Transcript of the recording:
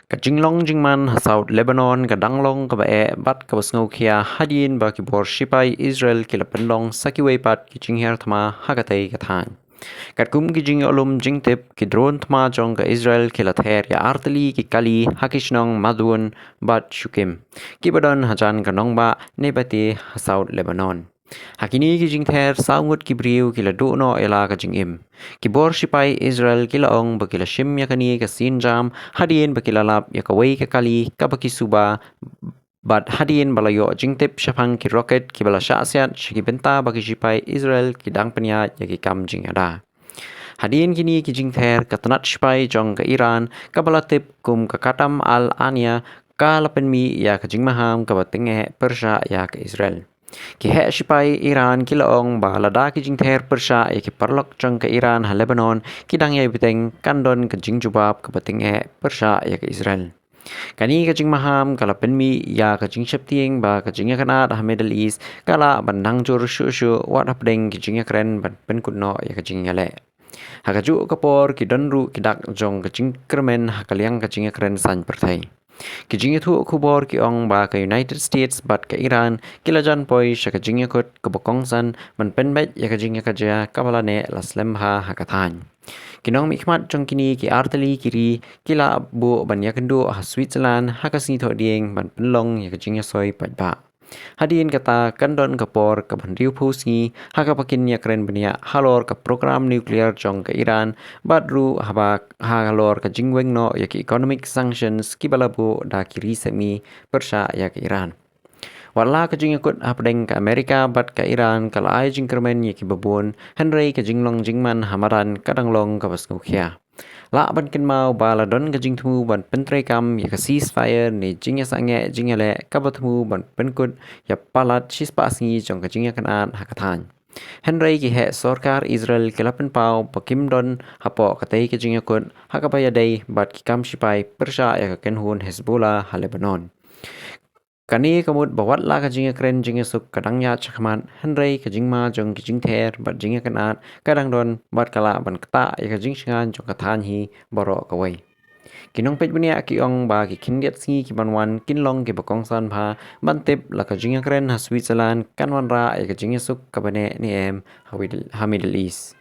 Ka jinglong jingman ha South Lebanon ka danglong ka ba bat ka basngo kia Hadien ba ki bor shipai Israel ki la penlong sakiway pat ki jingher thma hagatay ka than. Kat kum ki jing olum jing tip ki drone thma jong ka Israel ki la Ther ya artali ki kali hakishnong madun bat shukim. Ki badon hajan ka nong ba nebati ha South Lebanon. Hakini ki jing Ther saungut ki briu ki la no ela ka jing im. Ki bor shipai Israel ki la ong ba ki la shim ya kani ka sin jam Hadien ba ki la lap ya ka wei ka kali ka ba ki suba bat Hadien balayo jingtip syapang ki roket ki bala syasiat syaki benta bagi shipai Israel ki dang penya ya ki kam jing ada. Hadien kini ki jing Ther ka tanat shipai jong ka Iran ka bala tip kum ka katam al ania ka lapen mi ya ka jing maham ka batenge Persya ya ka Israel. Ki he shipai Iran ki laong ba lada ki jing Ther Persya ya ki parlok jong ka Iran ha Lebanon ki dang ya biteng kandon ka jing jubab ka batenge Persya ya ka Israel. Kani ka jing maham kala penmi ya ka jing sheptieng ba ka jing kanat ha Middle East kala bandang jur shu wat hapdeng ki jing kren ban pen kutno ya ka jing yale. Ha ka ju kapor ki donru ki dak jong ka jing kermen ha kaliang ka jing kren san perthai. Ki jing thu kubor ki ong ba ka United States bat ka Iran kila jan poi sha ka jing kut ka bokong san man pen bet ya ka jing ka ja kabala ne laslem ha ka than. Kinong mikmat jong kini ki artali kiri kila bu ban ya kendu ha Switzerland ha ka si tho dieng ban penlong ya ka jing soi pat ba. Hadien kata kandon kapor ka bandriu pusi ha ka pakin ya kren benia halor ka program nuklear jong ka Iran badru haba ha halor ka jingweng no ya ki economic sanctions ki balabu da kiri semi Persya ya ka Iran. Wala ka jing ikut hapdeng ka Amerika bat ka Iran kala ay jing kermen ya ki babun Henry ka jinglong jingman hamaran kadanglong ka basngu kia. La ban kin mau bala don ka jing thumu ban pentre kam ya ka ceasefire ni jing ya sange jing ya le ka batmu ban penkut ya palat shispa singi jong ka jing ya kanat hakathan. Henry ki he sorkar Israel kelapen pau pakim don hapo katay ka jing ya kut hakapaya day bat ki kam shipai Persya ya ka kenhun Hezbollah ha Lebanon. Kani kamut bawat la ka jinga kren jinga suk kadang ya chakman Henry ka jingma jong ki jing Ther bat jinga kanat kadang don bat kala ban kata ya ka jing shingan jong ka than hi boro ka wai. Kinong pet bunia ki ong ba ki kindiat singi ki banwan kinlong ki bakong san pha ban tip la ka jinga kren ha Switzerland kanwan ra ya ka jinga suk ka bane ni em ha Middle East.